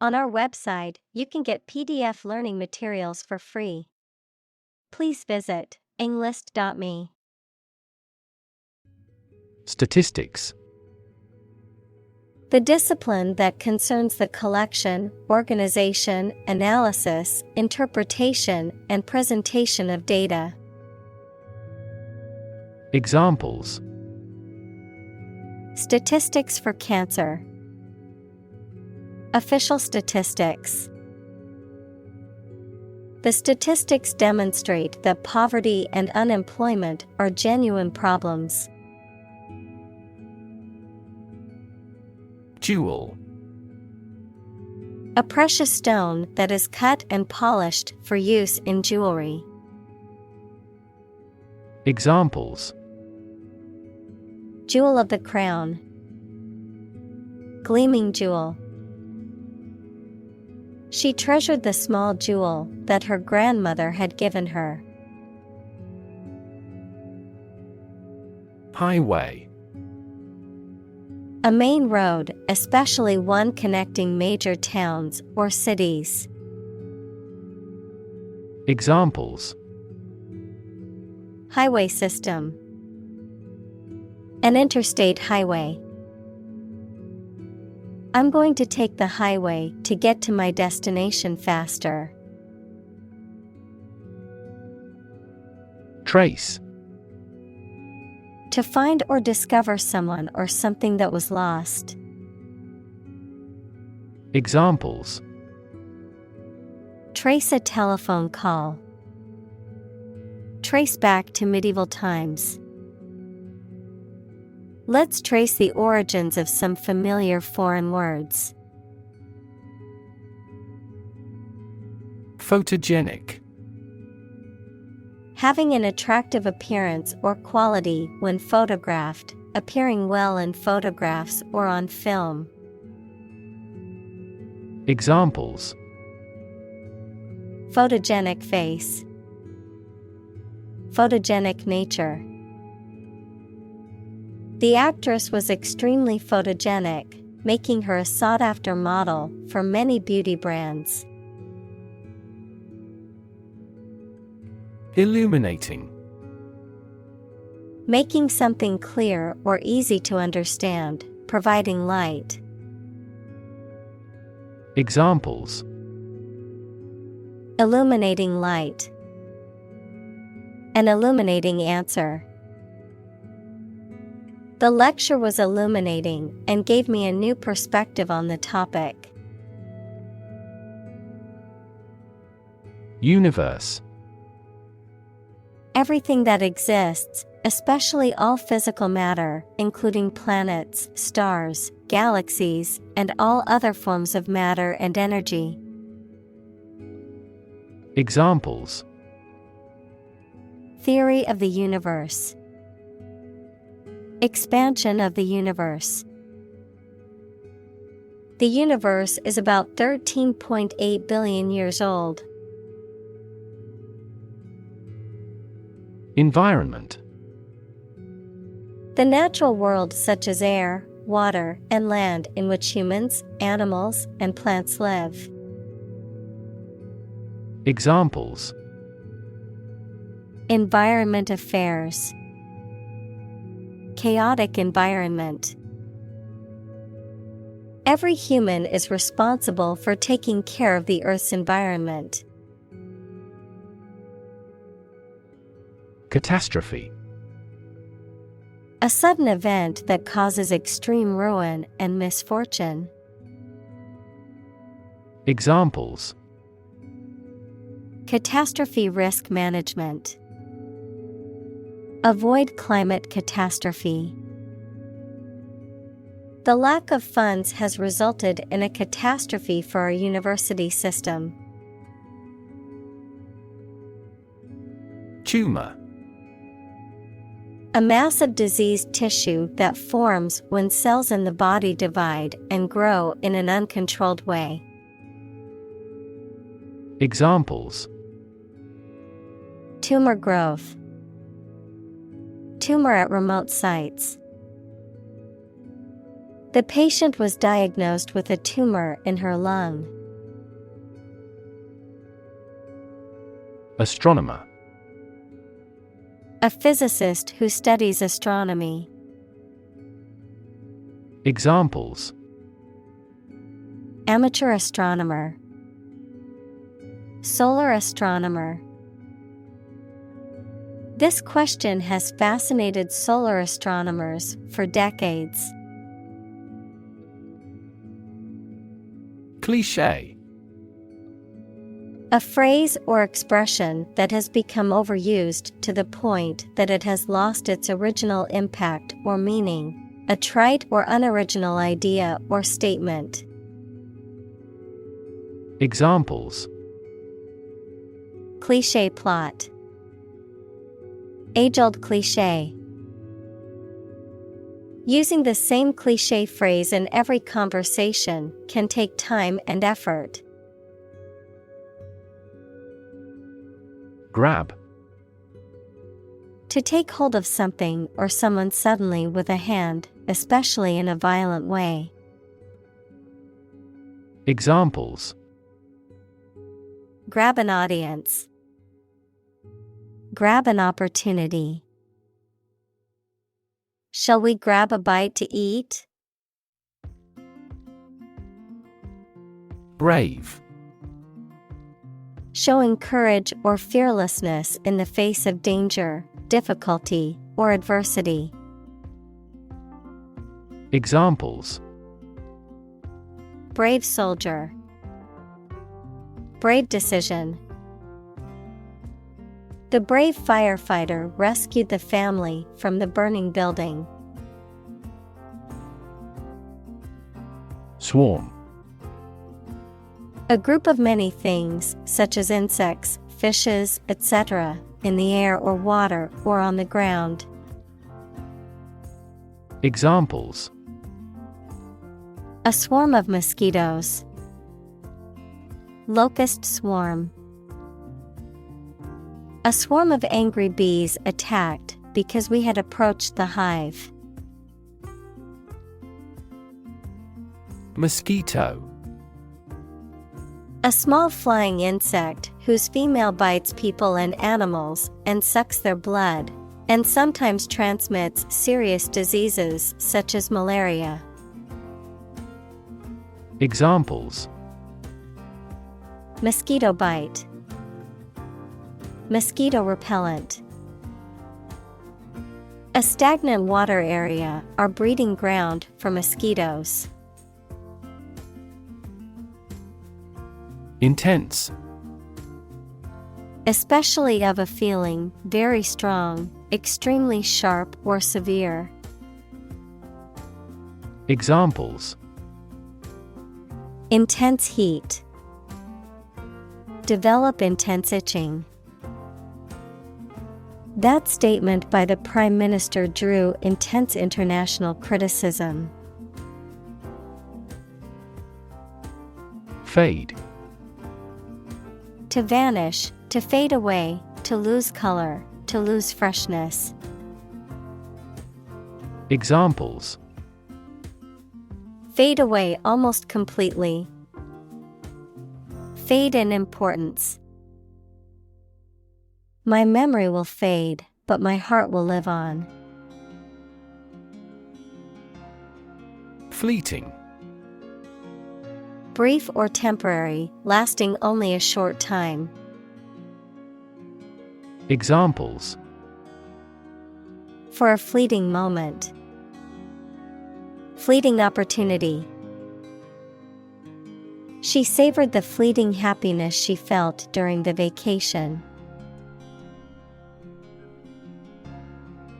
On our website, you can get PDF learning materials for free. Please visit englist.me. Statistics. The discipline that concerns the collection, organization, analysis, interpretation, and presentation of data. Examples: Statistics for cancer. Official statistics. The statistics demonstrate that poverty and unemployment are genuine problems. Jewel. A precious stone that is cut and polished for use in jewelry. Examples: Jewel of the crown. Gleaming jewel. She treasured the small jewel that her grandmother had given her. Highway. A main road, especially one connecting major towns or cities. Examples: Highway system. An interstate highway. I'm going to take the highway to get to my destination faster. Trace. To find or discover someone or something that was lost. Examples: Trace a telephone call. Trace back to medieval times. Let's trace the origins of some familiar foreign words. Photogenic. Having an attractive appearance or quality when photographed, appearing well in photographs or on film. Examples: Photogenic face. Photogenic nature. The actress was extremely photogenic, making her a sought-after model for many beauty brands. Illuminating. Making something clear or easy to understand, providing light. Examples: Illuminating light. An illuminating answer. The lecture was illuminating and gave me a new perspective on the topic. Universe. Everything that exists, especially all physical matter, including planets, stars, galaxies, and all other forms of matter and energy. Examples: Theory of the universe. Expansion of the universe. The universe is about 13.8 billion years old. Environment. The natural world such as air, water, and land in which humans, animals, and plants live. Examples: Environment affairs. Chaotic environment. Every human is responsible for taking care of the Earth's environment. Catastrophe. A sudden event that causes extreme ruin and misfortune. Examples: Catastrophe risk management. Avoid climate catastrophe. The lack of funds has resulted in a catastrophe for our university system. Tumor. A mass of diseased tissue that forms when cells in the body divide and grow in an uncontrolled way. Examples: Tumor growth. Tumor at remote sites. The patient was diagnosed with a tumor in her lung. Astronomer. A physicist who studies astronomy. Examples: Amateur astronomer, solar astronomer. This question has fascinated solar astronomers for decades. Cliché. A phrase or expression that has become overused to the point that it has lost its original impact or meaning. A trite or unoriginal idea or statement. Examples: Cliché plot. Age-old cliché. Using the same cliché phrase in every conversation can take time and effort. Grab. To take hold of something or someone suddenly with a hand, especially in a violent way. Examples: Grab an audience. Grab an opportunity. Shall we grab a bite to eat? Brave. Showing courage or fearlessness in the face of danger, difficulty, or adversity. Examples: Brave soldier. Brave decision. The brave firefighter rescued the family from the burning building. Swarm. A group of many things, such as insects, fishes, etc., in the air or water or on the ground. Examples: A swarm of mosquitoes. Locust swarm. A swarm of angry bees attacked because we had approached the hive. Mosquito. A small flying insect whose female bites people and animals and sucks their blood, and sometimes transmits serious diseases such as malaria. Examples: Mosquito bite. Mosquito repellent. A stagnant water area are breeding ground for mosquitoes. Intense. Especially of a feeling very strong, extremely sharp or severe. Examples: Intense heat. Develop intense itching. That statement by the Prime Minister drew intense international criticism. Fade. To vanish, to fade away, to lose color, to lose freshness. Examples: Fade away almost completely. Fade in importance. My memory will fade, but my heart will live on. Fleeting. Brief or temporary, lasting only a short time. Examples: For a fleeting moment. Fleeting opportunity. She savored the fleeting happiness she felt during the vacation.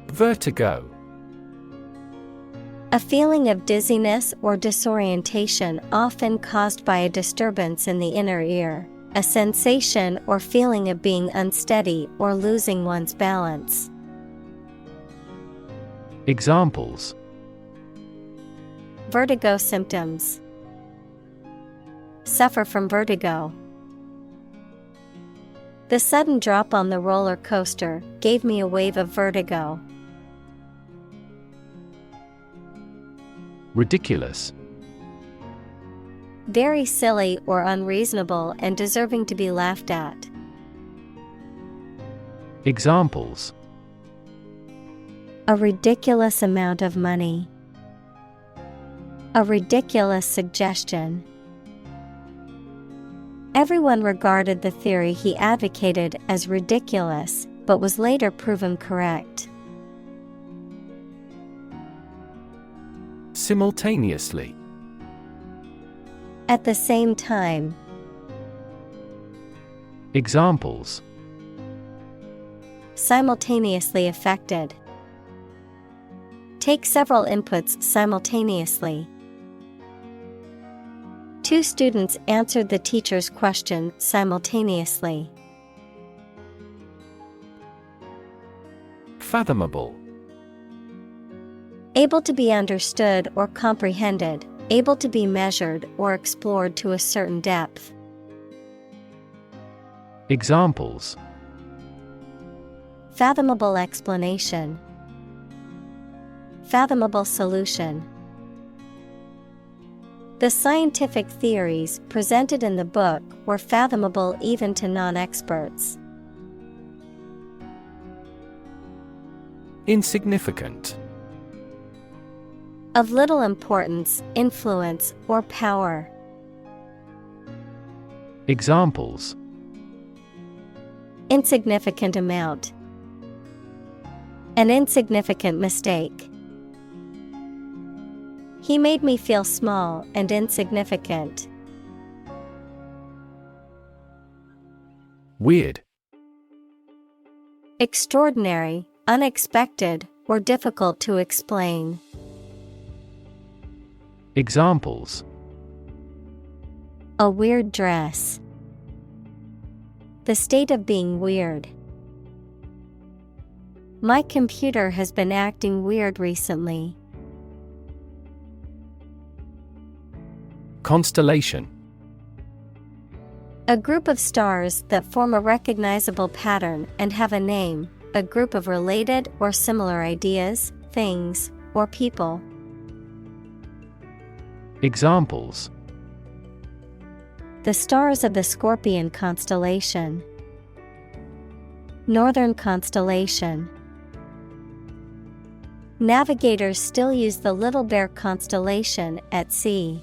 Vertigo. A feeling of dizziness or disorientation often caused by a disturbance in the inner ear, a sensation or feeling of being unsteady or losing one's balance. Examples: Vertigo symptoms. Suffer from vertigo. The sudden drop on the roller coaster gave me a wave of vertigo. Ridiculous. Very silly or unreasonable and deserving to be laughed at. Examples: A ridiculous amount of money. A ridiculous suggestion. Everyone regarded the theory he advocated as ridiculous, but was later proven correct. Simultaneously. At the same time. Examples: Simultaneously affected. Take several inputs simultaneously. Two students answered the teacher's question simultaneously. Fathomable. Able to be understood or comprehended, able to be measured or explored to a certain depth. Examples: Fathomable explanation. Fathomable solution. The scientific theories presented in the book were fathomable even to non-experts. Insignificant. Of little importance, influence, or power. Examples: Insignificant amount. An insignificant mistake. He made me feel small and insignificant. Weird. Extraordinary, unexpected, or difficult to explain. Examples: A weird dress. The state of being weird. My computer has been acting weird recently. Constellation. A group of stars that form a recognizable pattern and have a name, a group of related or similar ideas, things, or people. Examples: The stars of the Scorpion constellation. Northern constellation. Navigators still use the Little Bear constellation at sea.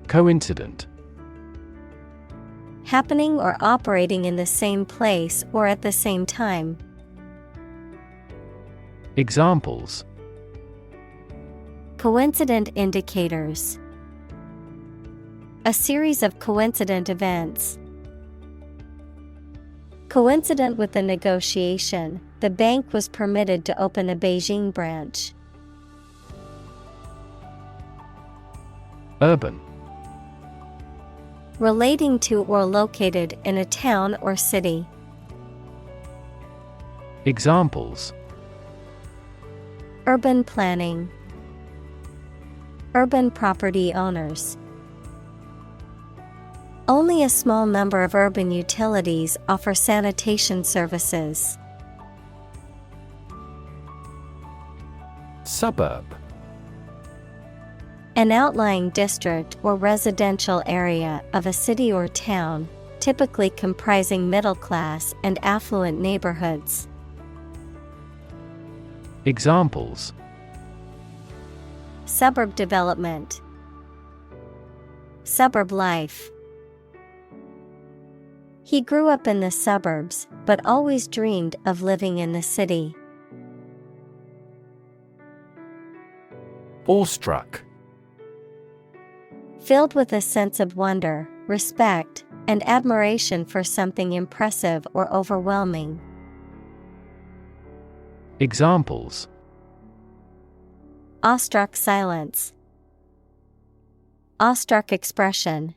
Coincident. Happening or operating in the same place or at the same time. Examples: Coincident indicators. A series of coincident events. Coincident with the negotiation, the bank was permitted to open a Beijing branch. Urban. Relating to or located in a town or city. Examples: Urban planning. Urban property owners. Only a small number of urban utilities offer sanitation services. Suburb. An outlying district or residential area of a city or town, typically comprising middle-class and affluent neighborhoods. Examples: Suburb development. Suburb life. He grew up in the suburbs, but always dreamed of living in the city. Awestruck. Filled with a sense of wonder, respect, and admiration for something impressive or overwhelming. Examples: Awestruck silence. Awestruck expression.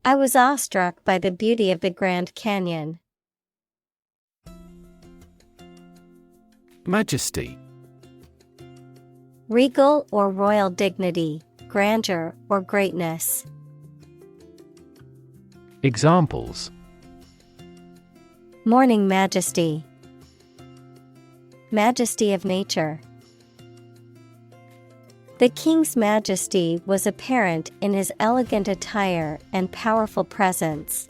I was awestruck by the beauty of the Grand Canyon. Majesty. Regal or royal dignity, grandeur or greatness. Examples: Morning majesty. majesty of nature. The king's majesty was apparent in his elegant attire and powerful presence.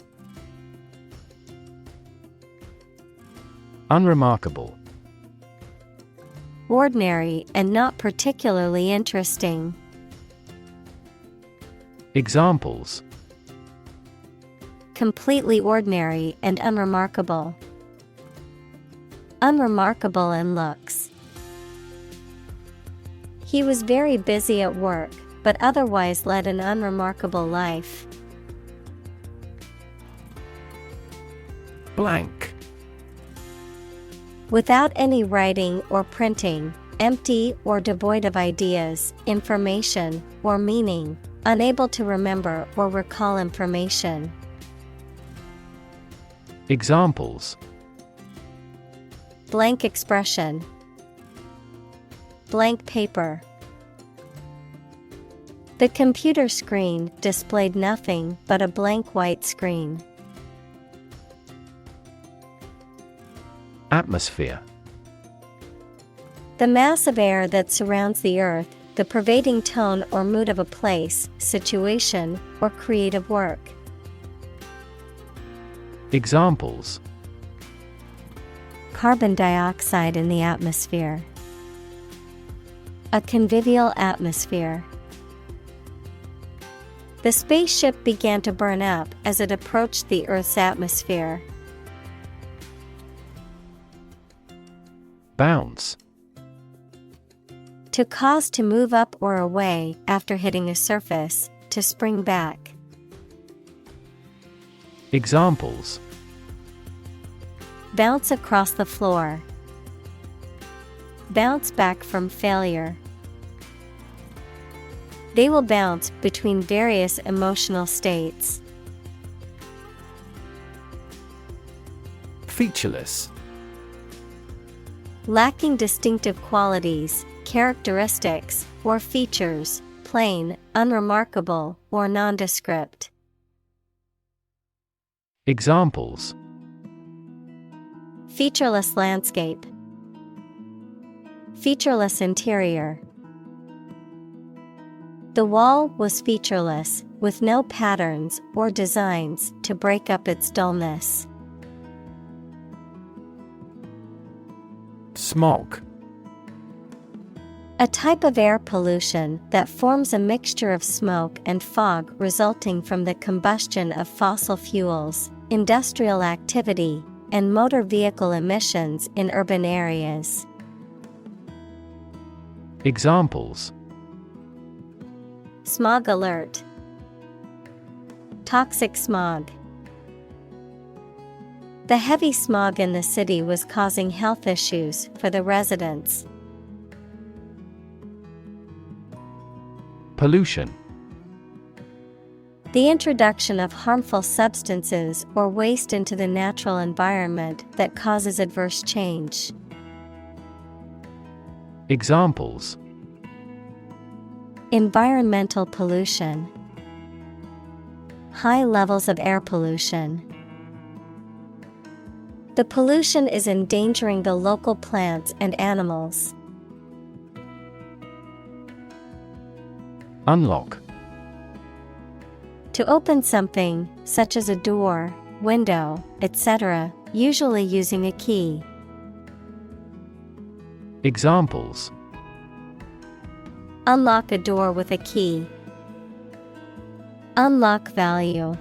Unremarkable. Ordinary and not particularly interesting. Examples: completely ordinary and unremarkable. Unremarkable in looks. He was very busy at work, but otherwise led an unremarkable life. Blank. Without any writing or printing, empty or devoid of ideas, information, or meaning, unable to remember or recall information. Examples: blank expression. Blank paper. The computer screen displayed nothing but a blank white screen. Atmosphere. The mass of air that surrounds the earth, the pervading tone or mood of a place, situation, or creative work. Examples: carbon dioxide in the atmosphere. A convivial atmosphere. The spaceship began to burn up as it approached the Earth's atmosphere. Bounce. To cause to move up or away after hitting a surface, to spring back. Examples: bounce across the floor. Bounce back from failure. They will bounce between various emotional states. Featureless. Lacking distinctive qualities, characteristics, or features, plain, unremarkable, or nondescript. Examples: featureless landscape. Featureless interior. The wall was featureless, with no patterns or designs to break up its dullness. Smog. A type of air pollution that forms a mixture of smoke and fog resulting from the combustion of fossil fuels, industrial activity, and motor vehicle emissions in urban areas. Examples: smog alert. Toxic smog. The heavy smog in the city was causing health issues for the residents. Pollution. The introduction of harmful substances or waste into the natural environment that causes adverse change. Examples: environmental pollution. High levels of air pollution. The pollution is endangering the local plants and animals. Unlock. To open something, such as a door, window, etc., usually using a key. Examples: unlock a door with a key. Unlock value.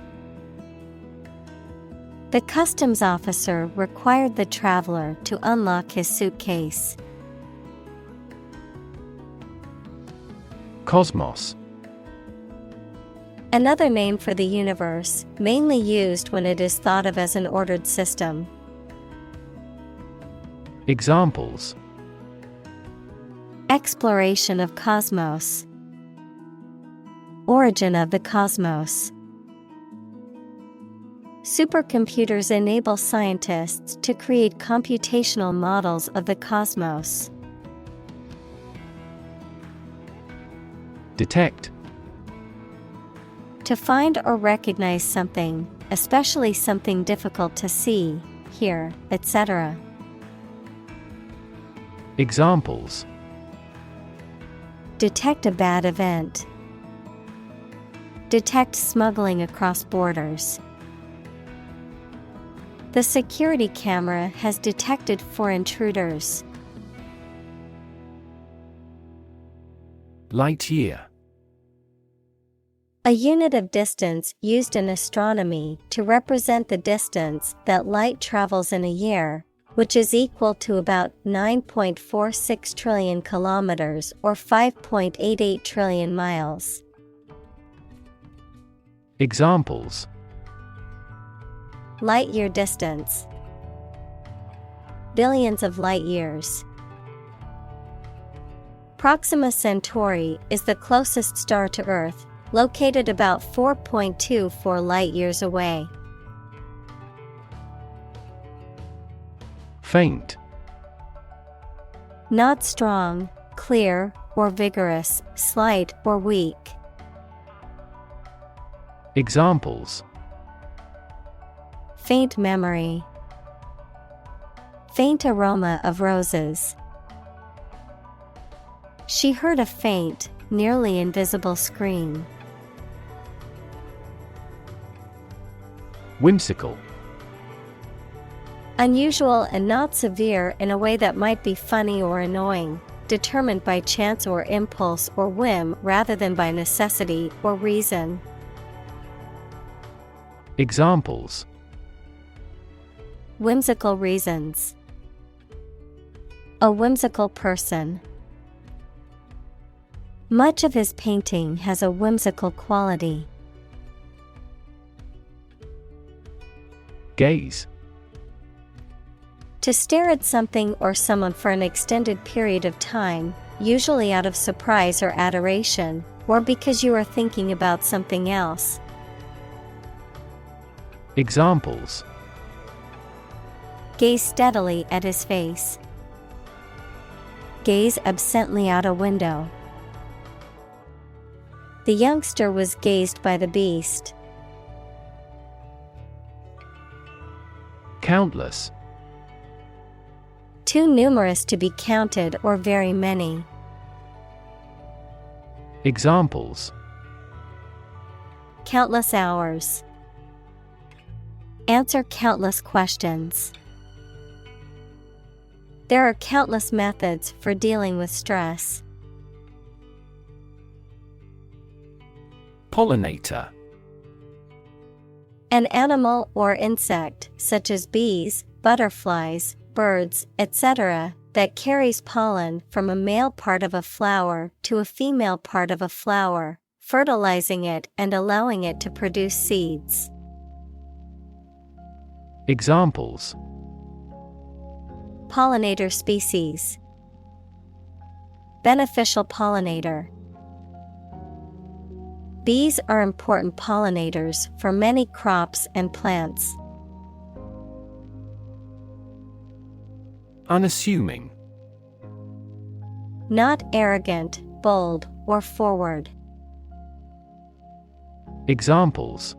The customs officer required the traveler to unlock his suitcase. Cosmos. Another name for the universe, mainly used when it is thought of as an ordered system. Examples: exploration of cosmos. Origin of the cosmos. Supercomputers enable scientists to create computational models of the cosmos. Detect. To find or recognize something, especially something difficult to see, hear, etc. Examples: detect a bad event. Detect smuggling across borders. The security camera has detected 4 intruders. Light year. A unit of distance used in astronomy to represent the distance that light travels in a year, which is equal to about 9.46 trillion kilometers or 5.88 trillion miles. Examples: light year distance. Billions of light years. Proxima Centauri is the closest star to Earth, located about 4.24 light-years away. Faint. Not strong, clear, or vigorous, slight or weak. Examples: faint memory. Faint aroma of roses. She heard a faint, nearly invisible scream. Whimsical. Unusual and not severe in a way that might be funny or annoying, determined by chance or impulse or whim rather than by necessity or reason. Examples: whimsical reasons. A whimsical person. Much of his painting has a whimsical quality. Gaze. To stare at something or someone for an extended period of time, usually out of surprise or adoration, or because you are thinking about something else. Examples: gaze steadily at his face. Gaze absently out a window. The youngster was gazed by the beast. Countless. Too numerous to be counted or very many. Examples: countless hours. Answer countless questions. There are countless methods for dealing with stress. Pollinator. An animal or insect, such as bees, butterflies, birds, etc., that carries pollen from a male part of a flower to a female part of a flower, fertilizing it and allowing it to produce seeds. Examples: pollinator species. Beneficial pollinator. Bees are important pollinators for many crops and plants. Unassuming. Not arrogant, bold, or forward. Examples: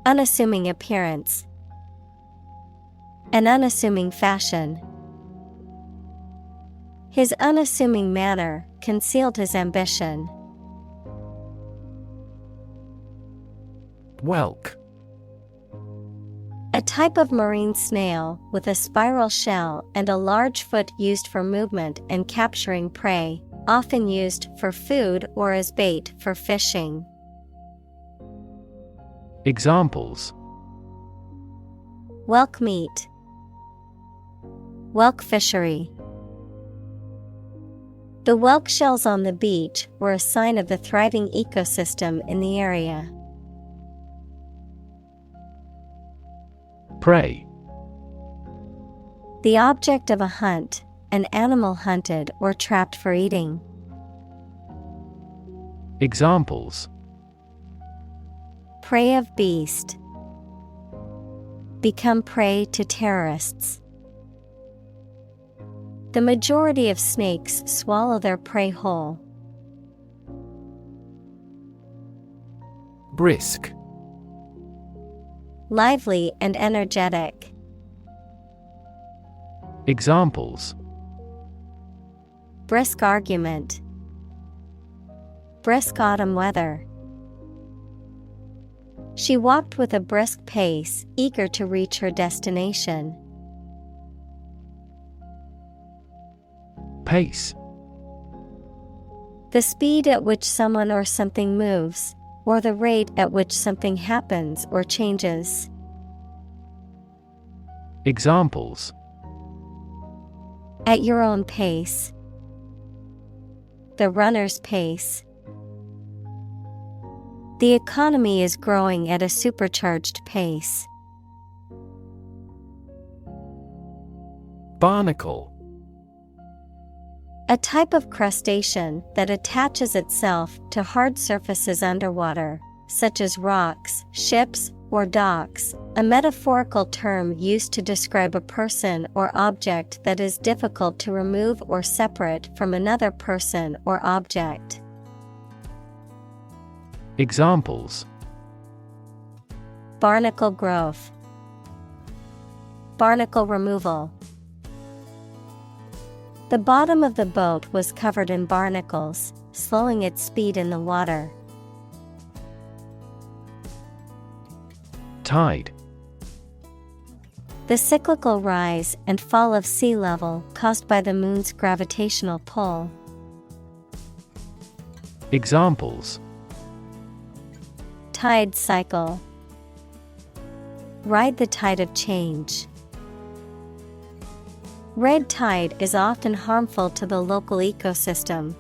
unassuming appearance. An unassuming fashion. His unassuming manner concealed his ambition. Whelk. A type of marine snail with a spiral shell and a large foot used for movement and capturing prey, often used for food or as bait for fishing. Examples: whelk meat. Whelk fishery. The whelk shells on the beach were a sign of the thriving ecosystem in the area. Prey. The object of a hunt, an animal hunted or trapped for eating. Examples: prey of beast. Become prey to terrorists. The majority of snakes swallow their prey whole. Brisk. Lively and energetic. Examples: Brisk argument. Brisk autumn weather. She walked with a brisk pace, eager to reach her destination. Pace. The speed at which someone or something moves, or the rate at which something happens or changes. Examples: At your own pace. The runner's pace. The economy is growing at a supercharged pace. Barnacle. A type of crustacean that attaches itself to hard surfaces underwater, such as rocks, ships, or docks, a metaphorical term used to describe a person or object that is difficult to remove or separate from another person or object. Examples: Barnacle growth. Barnacle removal. The bottom of the boat was covered in barnacles, slowing its speed in the water. Tide. The cyclical rise and fall of sea level caused by the moon's gravitational pull. Examples: Tide cycle. Ride the tide of change. Red tide is often harmful to the local ecosystem.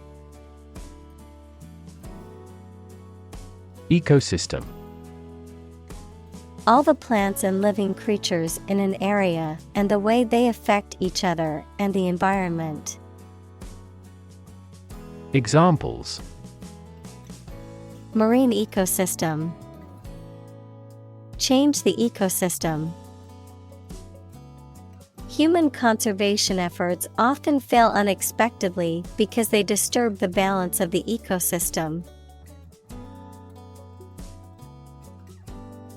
Ecosystem. All the plants and living creatures in an area and the way they affect each other and the environment. Examples: Marine ecosystem. Change the ecosystem. Human conservation efforts often fail unexpectedly because they disturb the balance of the ecosystem.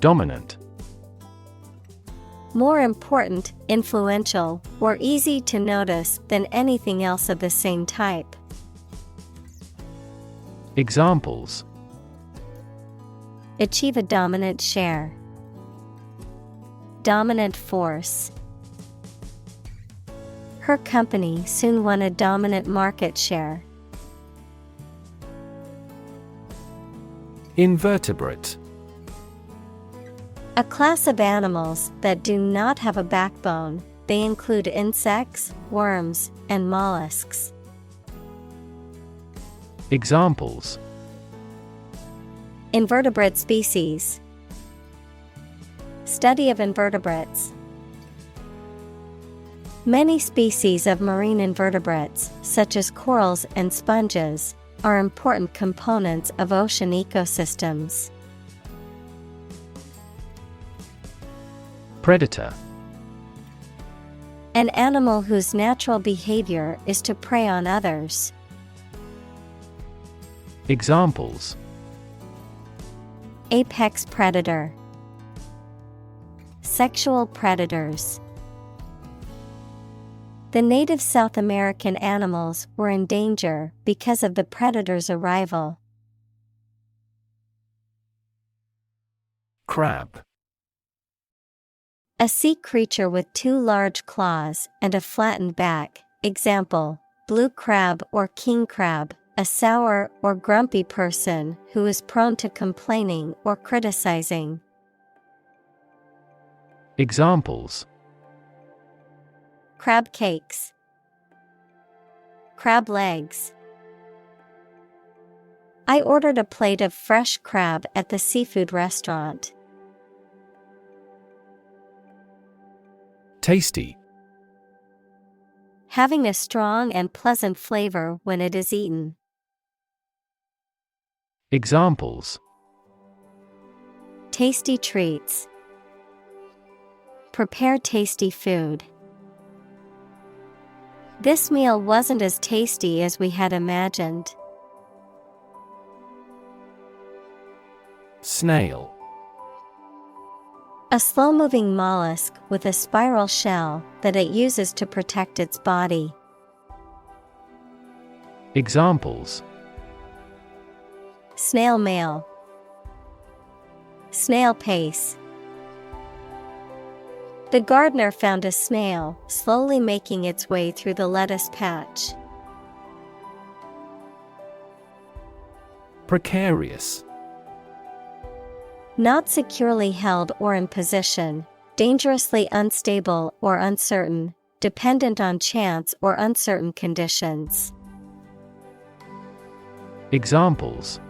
Dominant. More important, influential, or easy to notice than anything else of the same type. Examples: Achieve a dominant share. Dominant force. Her company soon won a dominant market share. Invertebrate. A class of animals that do not have a backbone. They include insects, worms, and mollusks. Examples: Invertebrate species. Study of invertebrates. Many species of marine invertebrates, such as corals and sponges, are important components of ocean ecosystems. Predator. An animal whose natural behavior is to prey on others. Examples: Apex predator. Sexual predators. The native South American animals were in danger because of the predator's arrival. Crab. A sea creature with two large claws and a flattened back. Example: blue crab or king crab, a sour or grumpy person who is prone to complaining or criticizing. Examples: Crab cakes. Crab legs. I ordered a plate of fresh crab at the seafood restaurant. Tasty. Having a strong and pleasant flavor when it is eaten. Examples: Tasty treats. Prepare tasty food. This meal wasn't as tasty as we had imagined. Snail. A slow-moving mollusk with a spiral shell that it uses to protect its body. Examples: snail mail, snail pace. The gardener found a snail slowly making its way through the lettuce patch. Precarious. Not securely held or in position, dangerously unstable or uncertain, dependent on chance or uncertain conditions. Examples: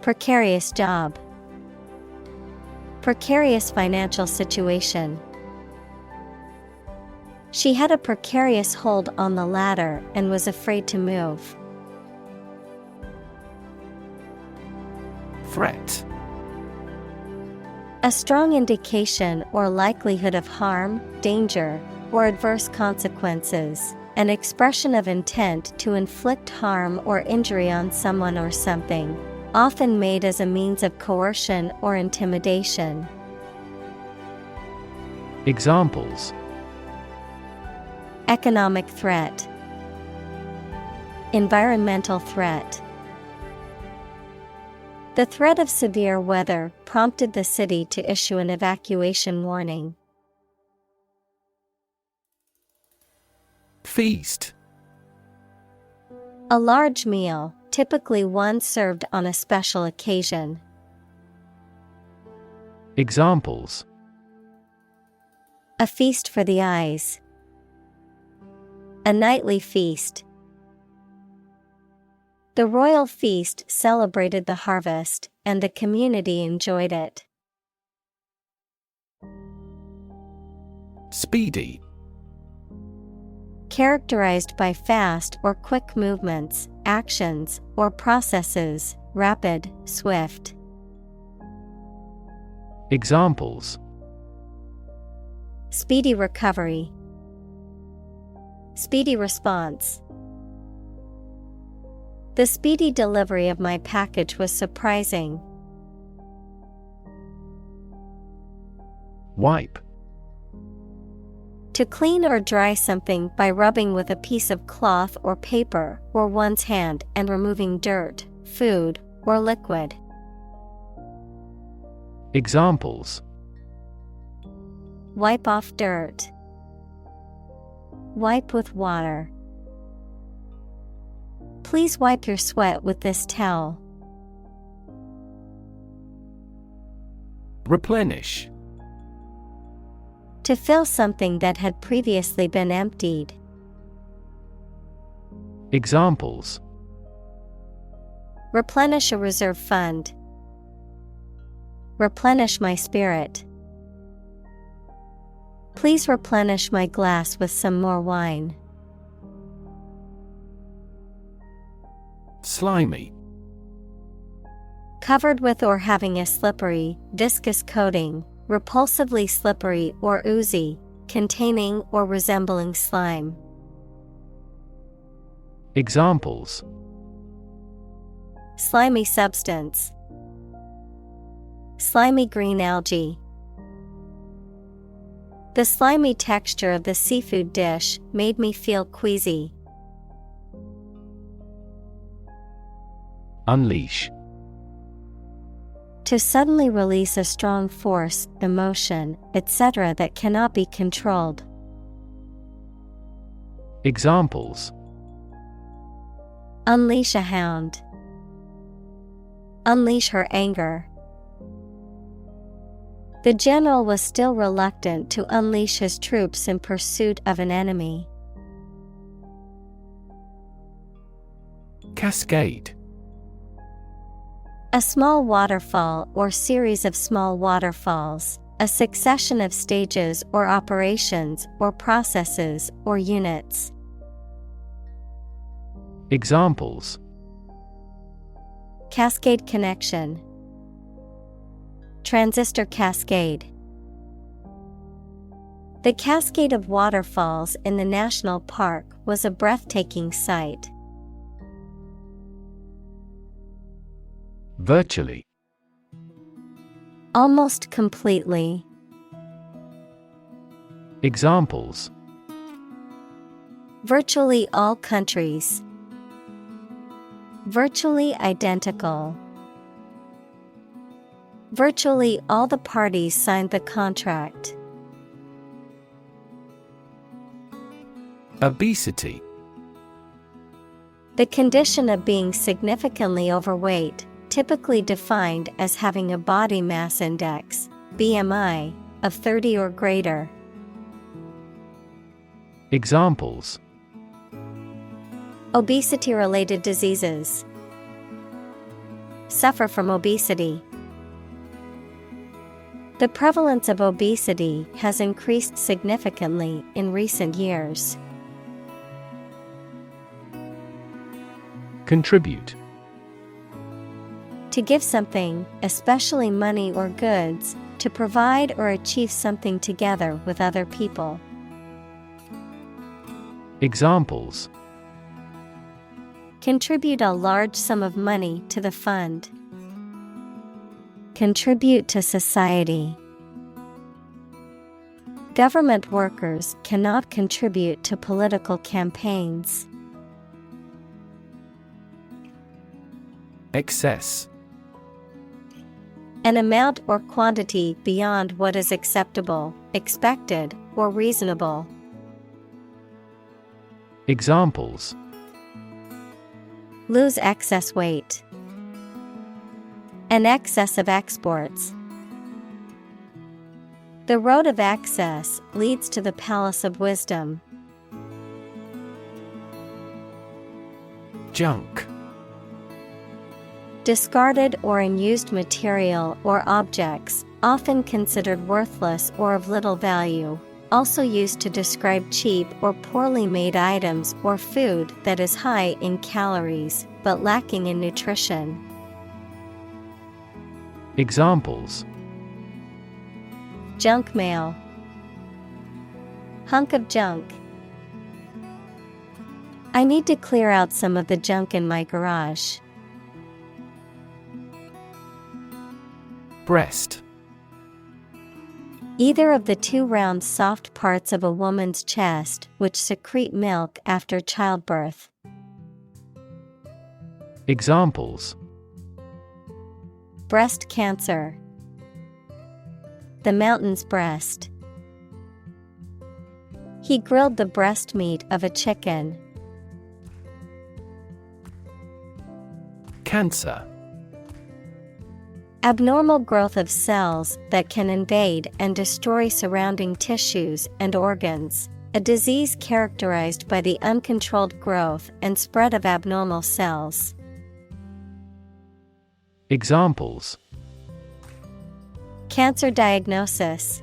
precarious job, precarious financial situation. She had a precarious hold on the ladder and was afraid to move. Threat. A strong indication or likelihood of harm, danger, or adverse consequences. An expression of intent to inflict harm or injury on someone or something, often made as a means of coercion or intimidation. Examples: economic threat, environmental threat. The threat of severe weather prompted the city to issue an evacuation warning. Feast. A large meal, typically one served on a special occasion. Examples: a feast for the eyes, a nightly feast. The royal feast celebrated the harvest, and the community enjoyed it. Speedy. Characterized by fast or quick movements, actions, or processes, rapid, swift. Examples: speedy recovery, speedy response. The speedy delivery of my package was surprising. Wipe. To clean or dry something by rubbing with a piece of cloth or paper or one's hand and removing dirt, food, or liquid. Examples: wipe off dirt, wipe with water. Please wipe your sweat with this towel. Replenish. To fill something that had previously been emptied. Examples: replenish a reserve fund, replenish my spirit. Please replenish my glass with some more wine. Slimy. Covered with or having a slippery, viscous coating, repulsively slippery or oozy, containing or resembling slime. Examples: slimy substance, slimy green algae. The slimy texture of the seafood dish made me feel queasy. Unleash. To suddenly release a strong force, emotion, etc. that cannot be controlled. Examples: unleash a hound, unleash her anger. The general was still reluctant to unleash his troops in pursuit of an enemy. Cascade. A small waterfall or series of small waterfalls, a succession of stages or operations or processes or units. Examples: cascade connection, transistor cascade. The cascade of waterfalls in the national park was a breathtaking sight. Virtually. Almost completely. Examples: Virtually all countries. Virtually identical. Virtually all the parties signed the contract. Obesity. The condition of being significantly overweight, typically defined as having a body mass index, BMI, of 30 or greater. Examples: obesity-related diseases. Suffer from obesity. The prevalence of obesity has increased significantly in recent years. Contribute. To give something, especially money or goods, to provide or achieve something together with other people. Examples: contribute a large sum of money to the fund. Contribute to society. Government workers cannot contribute to political campaigns. Excess. An amount or quantity beyond what is acceptable, expected, or reasonable. Examples: lose excess weight. An excess of exports. The road of access leads to the palace of wisdom. Junk. Discarded or unused material or objects, often considered worthless or of little value, also used to describe cheap or poorly made items or food that is high in calories, but lacking in nutrition. Examples: junk mail. Hunk of junk. I need to clear out some of the junk in my garage. Breast. Either of the two round soft parts of a woman's chest which secrete milk after childbirth. Examples: breast cancer. The mountain's breast. He grilled the breast meat of a chicken. Cancer. Abnormal growth of cells that can invade and destroy surrounding tissues and organs. A disease characterized by the uncontrolled growth and spread of abnormal cells. Examples: cancer diagnosis.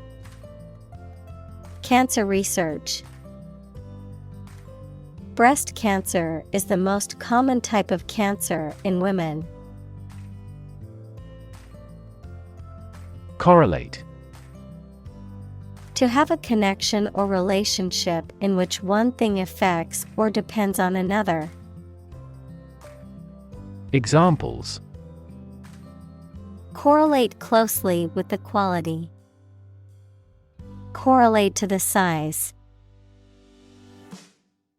Cancer research. Breast cancer is the most common type of cancer in women. Correlate. To have a connection or relationship in which one thing affects or depends on another. Examples: correlate closely with the quality. Correlate to the size.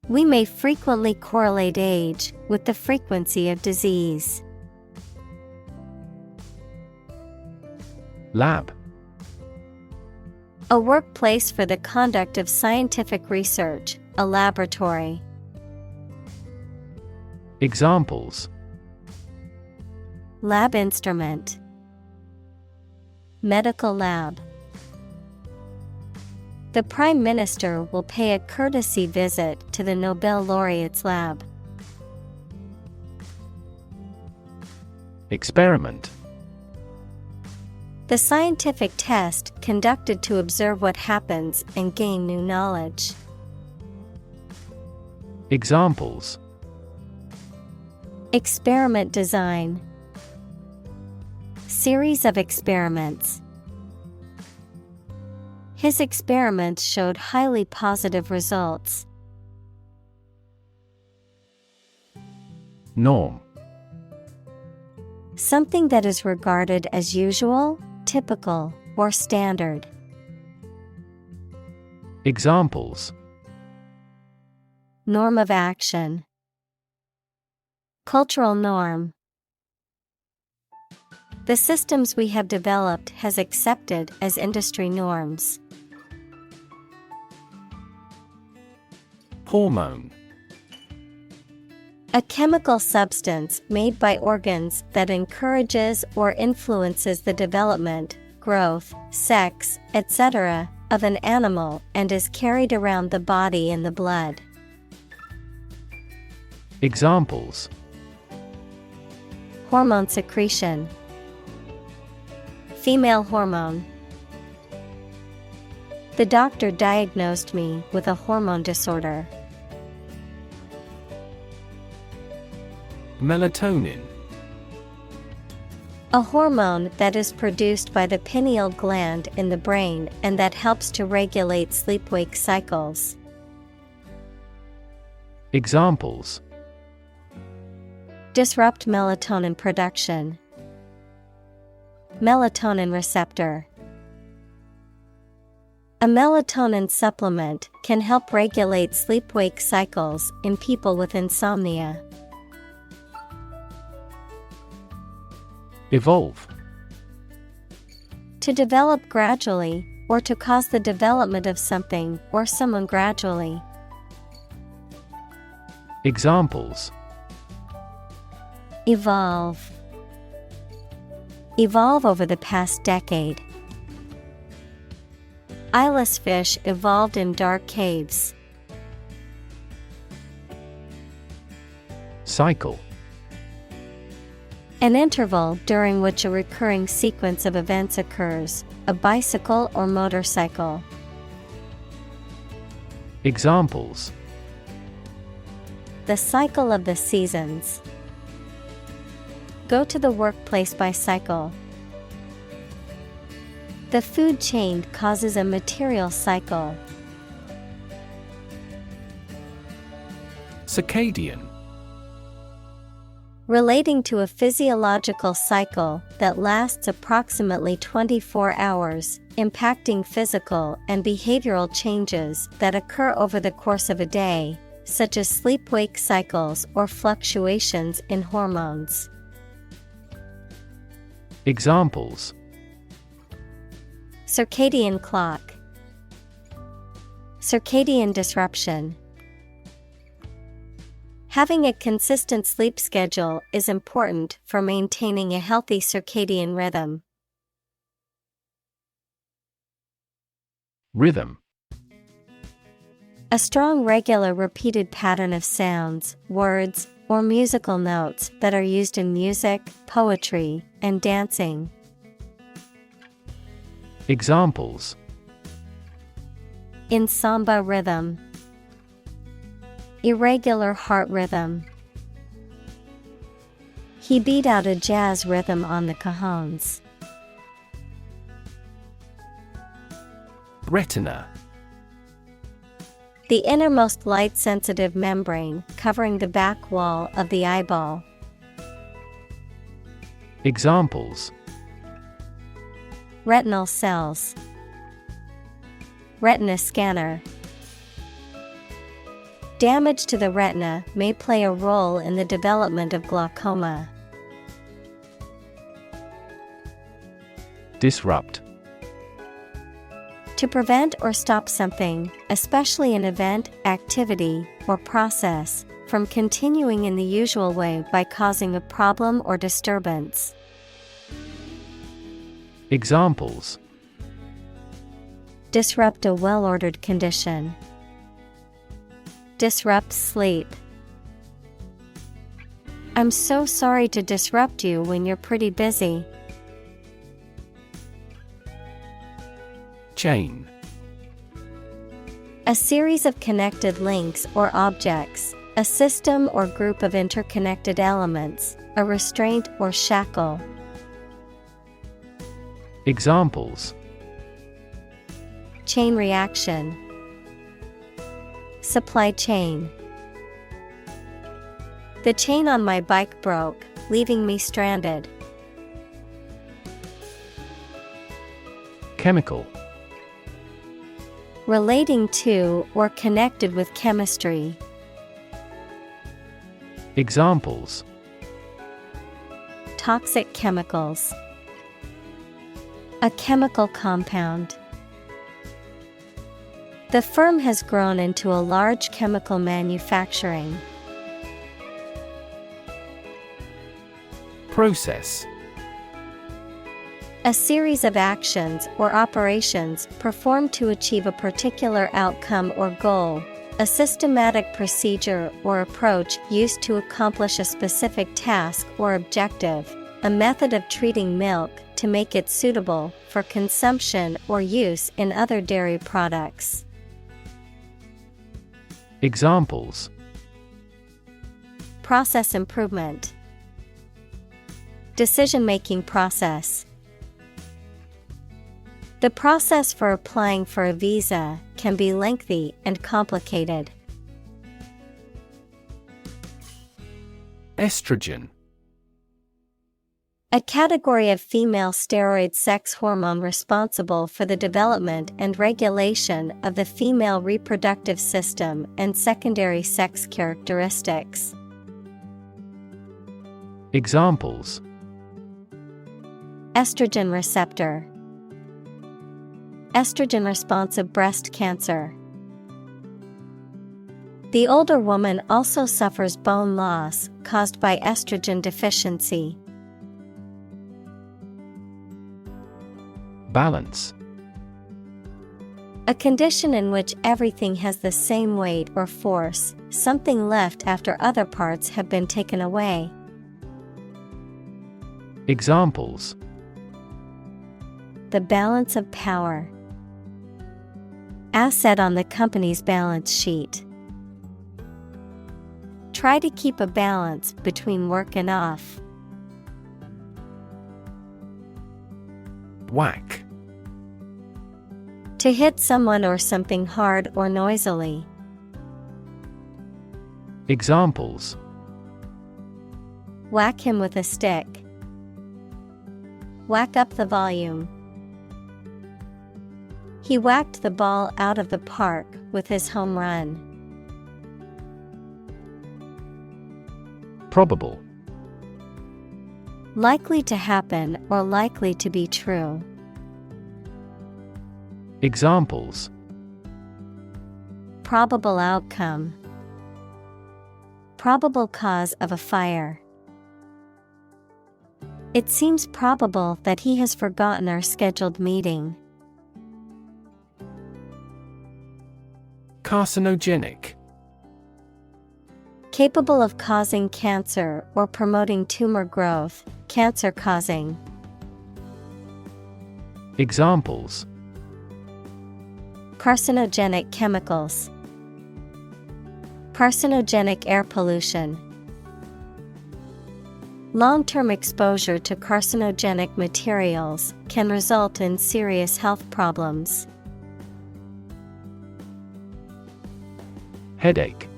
We may frequently correlate age with the frequency of disease. Lab. A workplace for the conduct of scientific research, a laboratory. Examples: lab instrument. Medical lab. The Prime Minister will pay a courtesy visit to the Nobel laureate's lab. Experiment. The scientific test conducted to observe what happens and gain new knowledge. Examples: experiment design. Series of experiments. His experiments showed highly positive results. Norm. Something that is regarded as usual, typical, or standard. Examples: norm of action. Cultural norm. The systems we have developed has accepted as industry norms. Hormone. A chemical substance made by organs that encourages or influences the development, growth, sex, etc. of an animal and is carried around the body in the blood. Examples: hormone secretion, female hormone. The doctor diagnosed me with a hormone disorder. Melatonin. A hormone that is produced by the pineal gland in the brain and that helps to regulate sleep-wake cycles. Examples: disrupt melatonin production. Melatonin receptor. A melatonin supplement can help regulate sleep-wake cycles in people with insomnia. Evolve. To develop gradually, or to cause the development of something or someone gradually. Examples: evolve. Evolve over the past decade. Eyeless fish evolved in dark caves. Cycle. An interval during which a recurring sequence of events occurs, a bicycle or motorcycle. Examples: the cycle of the seasons. Go to the workplace by cycle. The food chain causes a material cycle. Circadian. Relating to a physiological cycle that lasts approximately 24 hours, impacting physical and behavioral changes that occur over the course of a day, such as sleep-wake cycles or fluctuations in hormones. Examples: circadian clock. Circadian disruption. Having a consistent sleep schedule is important for maintaining a healthy circadian rhythm. Rhythm. A strong, regular, repeated pattern of sounds, words, or musical notes that are used in music, poetry, and dancing. Examples: in samba rhythm. Irregular heart rhythm. He beat out a jazz rhythm on the cajones. Retina. The innermost light-sensitive membrane covering the back wall of the eyeball. Examples: retinal cells. Retina scanner. Damage to the retina may play a role in the development of glaucoma. Disrupt. To prevent or stop something, especially an event, activity, or process, from continuing in the usual way by causing a problem or disturbance. Examples: disrupt a well-ordered condition. Disrupt sleep. I'm so sorry to disrupt you when you're pretty busy. Chain. A series of connected links or objects, a system or group of interconnected elements, a restraint or shackle. Examples: chain reaction. Supply chain. The chain on my bike broke, leaving me stranded. Chemical. Relating to or connected with chemistry. Examples: toxic chemicals, a chemical compound. The firm has grown into a large chemical manufacturing. Process: a series of actions or operations performed to achieve a particular outcome or goal, a systematic procedure or approach used to accomplish a specific task or objective, a method of treating milk to make it suitable for consumption or use in other dairy products. Examples: process improvement, decision-making process. The process for applying for a visa can be lengthy and complicated. Estrogen: a category of female steroid sex hormone responsible for the development and regulation of the female reproductive system and secondary sex characteristics. Examples: estrogen receptor, estrogen-responsive breast cancer. The older woman also suffers bone loss caused by estrogen deficiency. Balance: a condition in which everything has the same weight or force, something left after other parts have been taken away. Examples: the balance of power, asset on the company's balance sheet. Try to keep a balance between work and off. Whack: to hit someone or something hard or noisily. Examples: whack him with a stick, whack up the volume. He whacked the ball out of the park with his home run. Probable: likely to happen or likely to be true. Examples: probable outcome, probable cause of a fire. It seems probable that he has forgotten our scheduled meeting. Carcinogenic: capable of causing cancer or promoting tumor growth, cancer-causing. Examples: carcinogenic chemicals, carcinogenic air pollution. Long-term exposure to carcinogenic materials can result in serious health problems. Headache: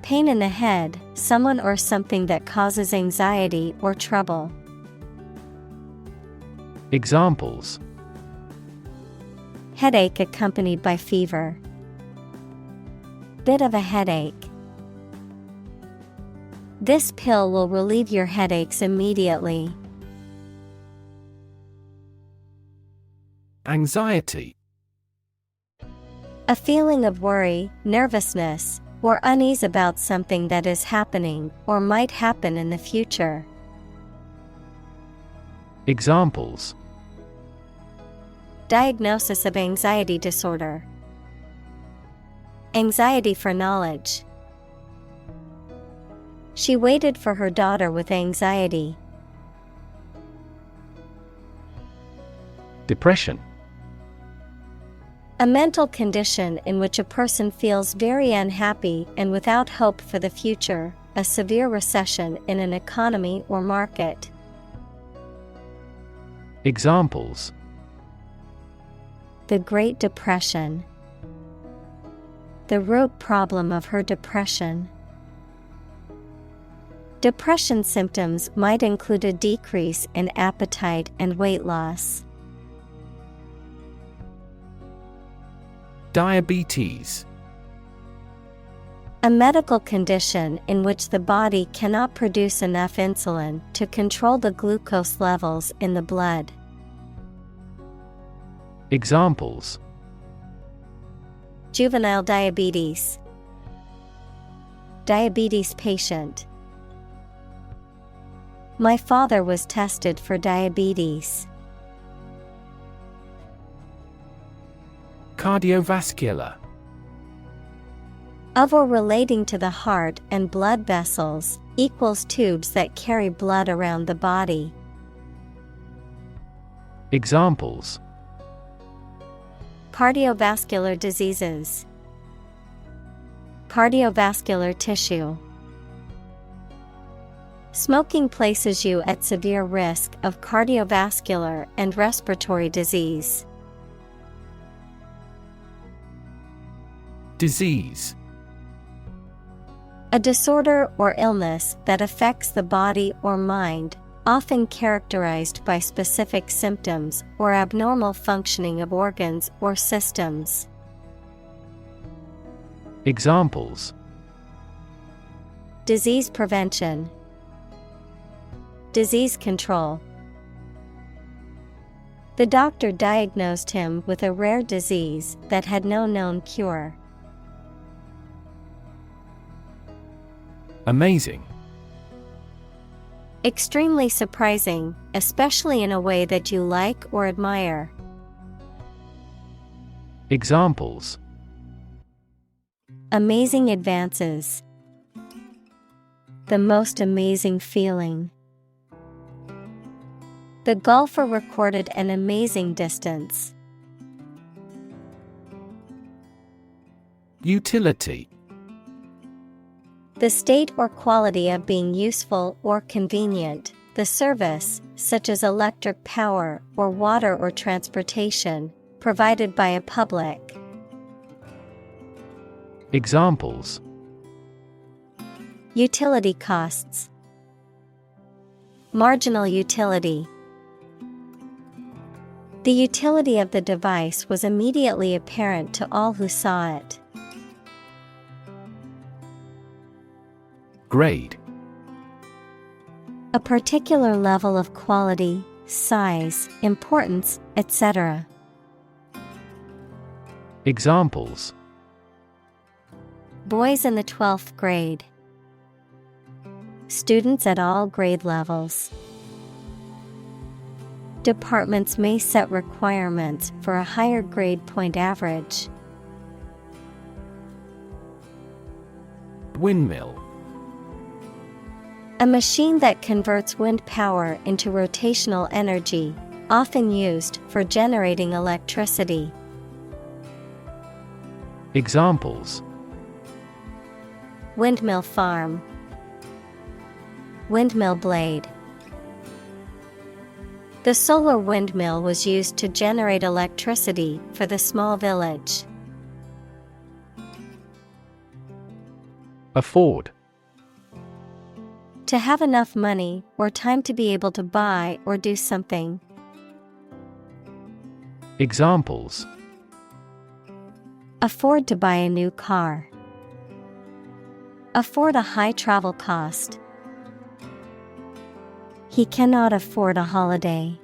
pain in the head, someone or something that causes anxiety or trouble. Examples: headache accompanied by fever, bit of a headache. This pill will relieve your headaches immediately. Anxiety: a feeling of worry, nervousness, or unease about something that is happening or might happen in the future. Examples: diagnosis of anxiety disorder, anxiety for knowledge. She waited for her daughter with anxiety. Depression: a mental condition in which a person feels very unhappy and without hope for the future, a severe recession in an economy or market. Examples: the Great Depression, the root problem of her depression. Depression symptoms might include a decrease in appetite and weight loss. Diabetes: A medical condition in which the body cannot produce enough insulin to control the glucose levels in the blood. Examples: Juvenile diabetes. Diabetes patient. My father was tested for diabetes. Cardiovascular. Of or relating to the heart and blood vessels, equals tubes that carry blood around the body. Examples: Cardiovascular diseases. Cardiovascular tissue. Smoking places you at severe risk of cardiovascular and respiratory disease. Disease. A disorder or illness that affects the body or mind, often characterized by specific symptoms or abnormal functioning of organs or systems. Examples: Disease prevention. Disease control. The doctor diagnosed him with a rare disease that had no known cure. Amazing. Extremely surprising, especially in a way that you like or admire. Examples: Amazing advances. The most amazing feeling. The golfer recorded an amazing distance. Utility. The state or quality of being useful or convenient, the service, such as electric power or water or transportation, provided by a public. Examples: Utility costs. Marginal utility. The utility of the device was immediately apparent to all who saw it. Grade. A particular level of quality, size, importance, etc. Examples: Boys in the 12th grade. Students at all grade levels. Departments may set requirements for a higher grade point average. Windmill. A machine that converts wind power into rotational energy, often used for generating electricity. Examples: Windmill farm. Windmill blade. The solar windmill was used to generate electricity for the small village. Afford. To have enough money or time to be able to buy or do something. Examples: Afford to buy a new car. Afford a high travel cost. He cannot afford a holiday.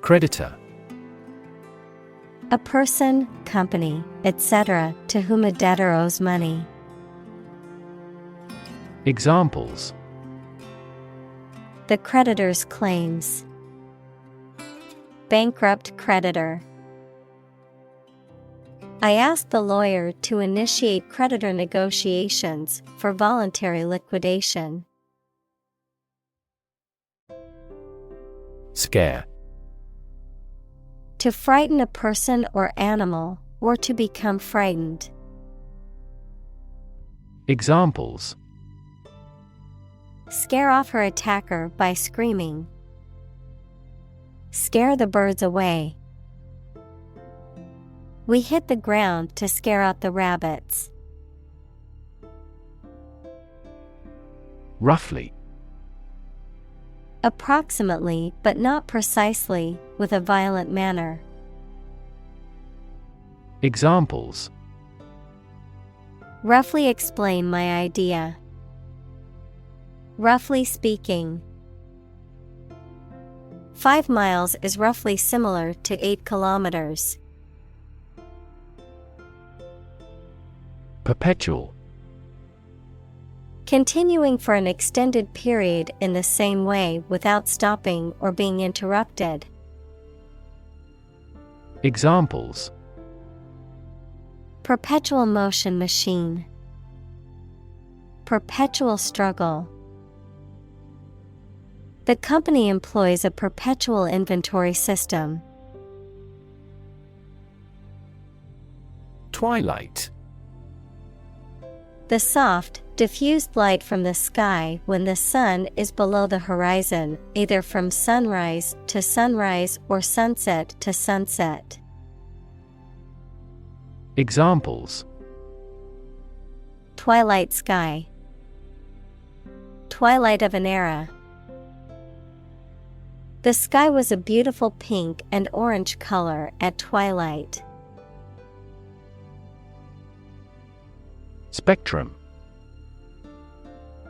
Creditor. A person, company, etc., to whom a debtor owes money. Examples: The creditor's claims. Bankrupt creditor. I asked the lawyer to initiate creditor negotiations for voluntary liquidation. Scare. To frighten a person or animal, or to become frightened. Examples: Scare off her attacker by screaming. Scare the birds away. We hit the ground to scare out the rabbits. Roughly. Approximately, but not precisely, with a violent manner. Examples. Roughly explain my idea. Roughly speaking. 5 miles is roughly similar to 8 kilometers. Perpetual. Continuing for an extended period in the same way without stopping or being interrupted. Examples. Perpetual motion machine. Perpetual struggle. The company employs a perpetual inventory system. Twilight. The soft, diffused light from the sky when the sun is below the horizon, either from sunrise to sunrise or sunset to sunset. Examples. Twilight sky. Twilight of an era. The sky was a beautiful pink and orange color at twilight. Spectrum.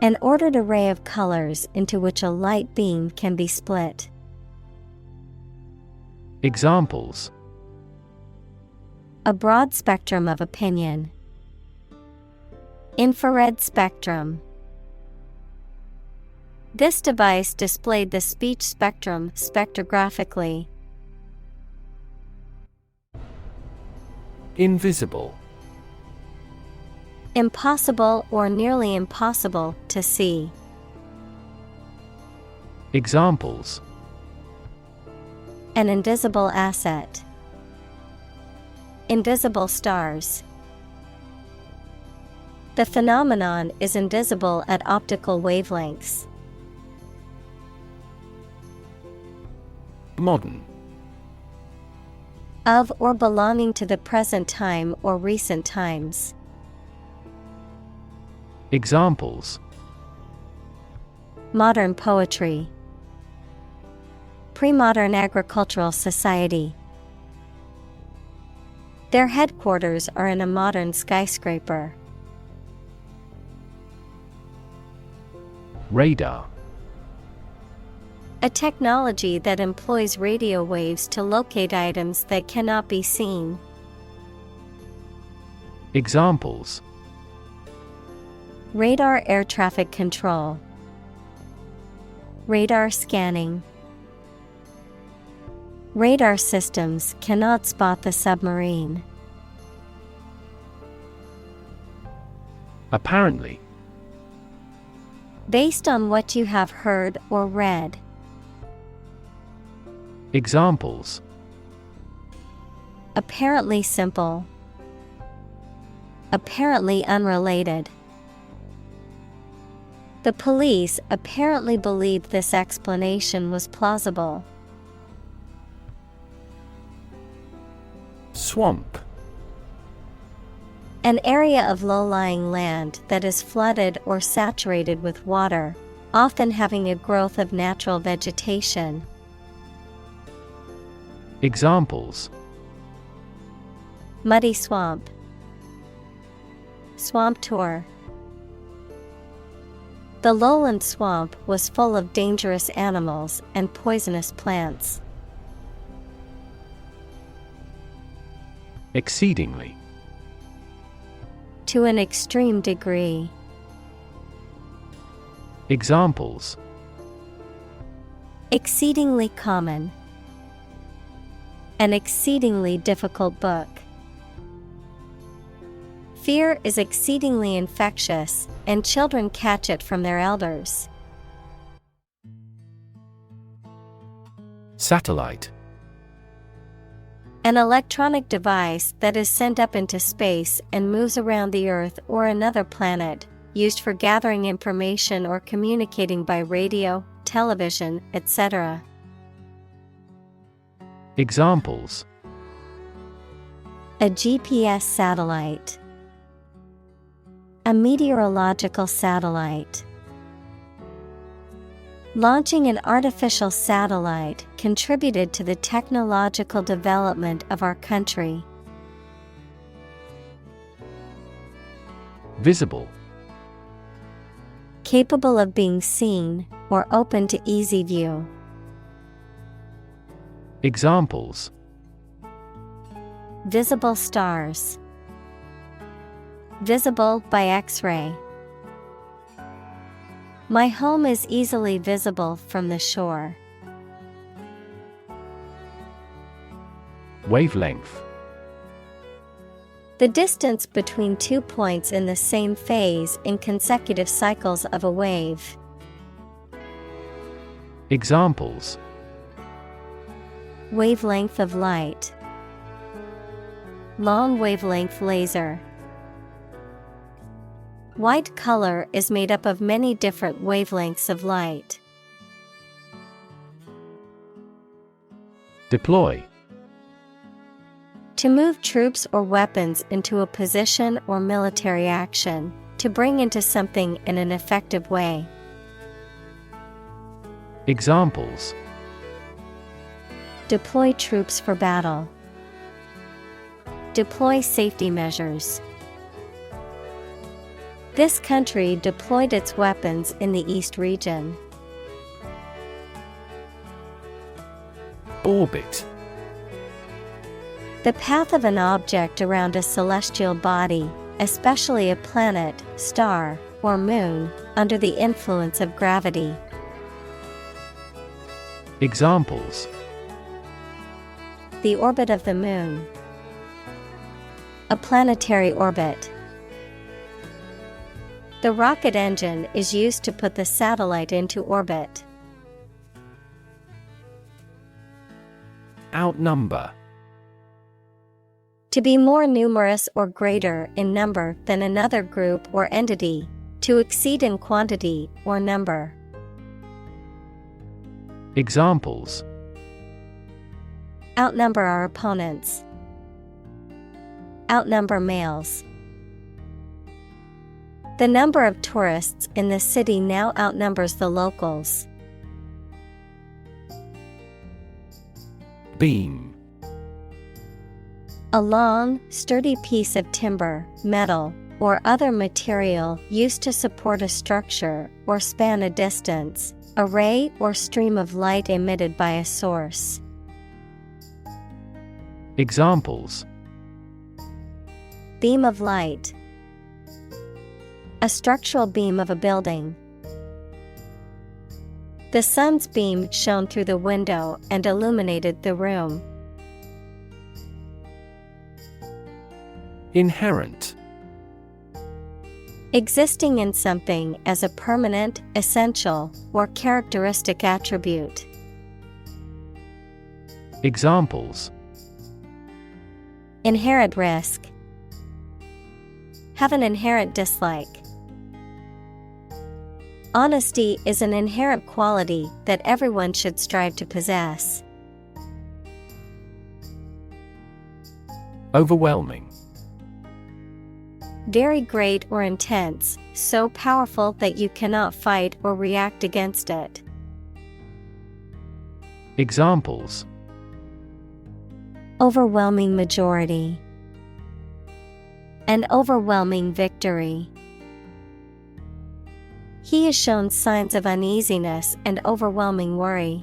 An ordered array of colors into which a light beam can be split. Examples. A broad spectrum of opinion. Infrared spectrum. This device displayed the speech spectrum spectrographically. Invisible. Impossible or nearly impossible to see. Examples. An invisible asset. Invisible stars. The phenomenon is invisible at optical wavelengths. Modern. Of or belonging to the present time or recent times. Examples. Modern poetry. Pre-modern agricultural society. Their headquarters are in a modern skyscraper. Radar. A technology that employs radio waves to locate items that cannot be seen. Examples. Radar air traffic control. Radar scanning. Radar systems cannot spot the submarine. Apparently. Based on what you have heard or read. Examples. Apparently simple. Apparently unrelated. The police apparently believed this explanation was plausible. Swamp. An area of low-lying land that is flooded or saturated with water, often having a growth of natural vegetation. Examples. Muddy swamp. Swamp tour. The lowland swamp was full of dangerous animals and poisonous plants. Exceedingly. To an extreme degree. Examples. Exceedingly common. An exceedingly difficult book. Fear is exceedingly infectious, and children catch it from their elders. Satellite. An electronic device that is sent up into space and moves around the Earth or another planet, used for gathering information or communicating by radio, television, etc. Examples. A GPS satellite. A meteorological satellite. Launching an artificial satellite contributed to the technological development of our country. Visible. Capable of being seen, or open to easy view. Examples: Visible stars. Visible by X-ray. My home is easily visible from the shore. Wavelength. The distance between 2 points in the same phase in consecutive cycles of a wave. Examples: Wavelength of light. Long wavelength laser. White color is made up of many different wavelengths of light. Deploy. To move troops or weapons into a position or military action, to bring into something in an effective way. Examples: Deploy troops for battle. Deploy safety measures. This country deployed its weapons in the East region. Orbit. The path of an object around a celestial body, especially a planet, star, or moon, under the influence of gravity. Examples: The orbit of the moon. A planetary orbit. The rocket engine is used to put the satellite into orbit. Outnumber. To be more numerous or greater in number than another group or entity, to exceed in quantity or number. Examples: Outnumber our opponents. Outnumber males. The number of tourists in the city now outnumbers the locals. Beam. A long, sturdy piece of timber, metal, or other material used to support a structure or span a distance, a ray or stream of light emitted by a source. Examples: Beam of light. A structural beam of a building. The sun's beam shone through the window and illuminated the room. Inherent. Existing in something as a permanent, essential, or characteristic attribute. Examples: Inherent risk. Have an inherent dislike. Honesty is an inherent quality that everyone should strive to possess. Overwhelming. Very great or intense, so powerful that you cannot fight or react against it. Examples: Overwhelming majority. An overwhelming victory. He has shown signs of uneasiness and overwhelming worry.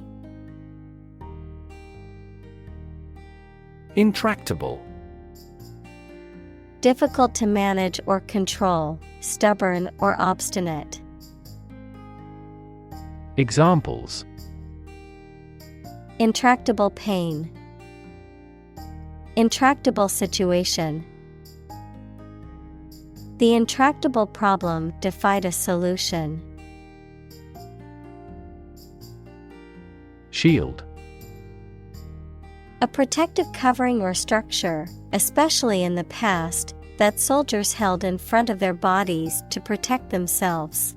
Intractable. Difficult to manage or control, stubborn or obstinate. Examples: Intractable pain. Intractable situation. The intractable problem defied a solution. Shield. A protective covering or structure, especially in the past, that soldiers held in front of their bodies to protect themselves.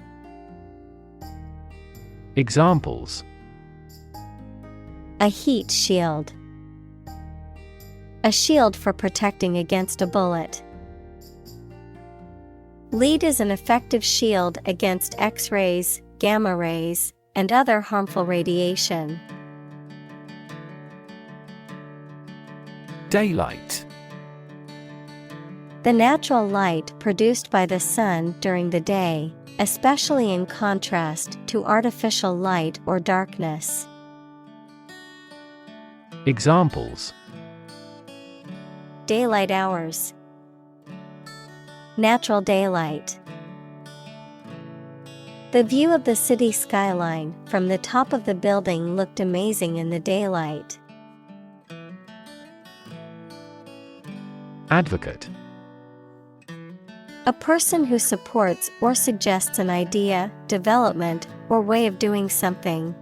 Examples: A heat shield. A shield for protecting against a bullet. Lead is an effective shield against X-rays, gamma rays, and other harmful radiation. Daylight. The natural light produced by the sun during the day, especially in contrast to artificial light or darkness. Examples: Daylight hours. Natural daylight. The view of the city skyline from the top of the building looked amazing in the daylight. Advocate. A person who supports or suggests an idea, development, or way of doing something.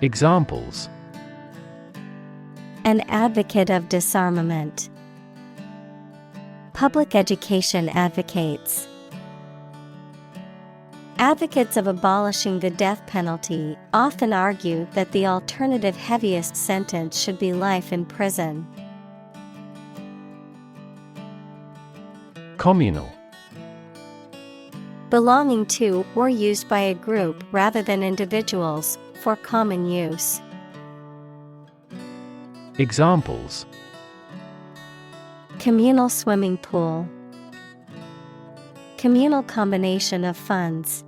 Examples: An advocate of disarmament. Public education advocates. Advocates of abolishing the death penalty often argue that the alternative heaviest sentence should be life in prison. Communal. Belonging to or used by a group rather than individuals, for common use. Examples: Communal swimming pool. Communal combination of funds.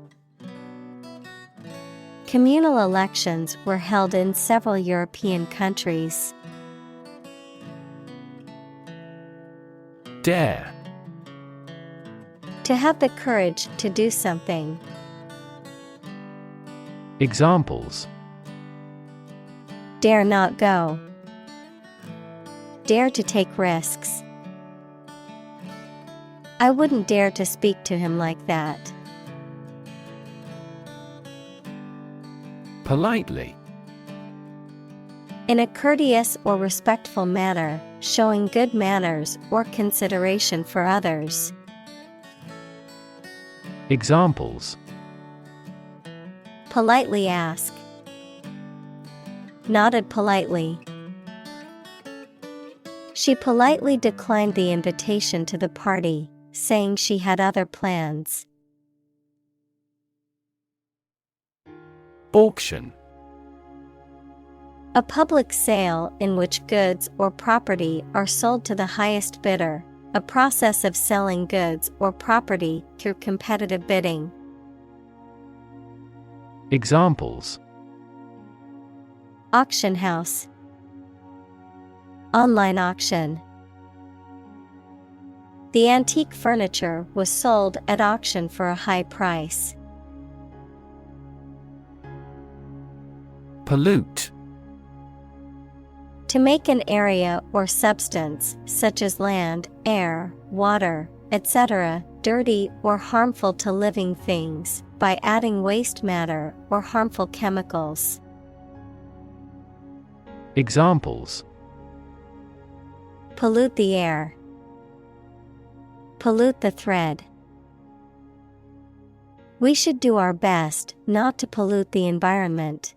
Communal elections were held in several European countries. Dare. To have the courage to do something. Examples: Dare not go. Dare to take risks. I wouldn't dare to speak to him like that. Politely. In a courteous or respectful manner, showing good manners or consideration for others. Examples: Politely ask. Nodded politely. She politely declined the invitation to the party, saying she had other plans. Auction. A public sale in which goods or property are sold to the highest bidder, a process of selling goods or property through competitive bidding. Examples: Auction house. Online auction. The antique furniture was sold at auction for a high price. Pollute. To make an area or substance, such as land, air, water, etc., dirty or harmful to living things, by adding waste matter or harmful chemicals. Examples: Pollute the air. Pollute the thread. We should do our best not to pollute the environment.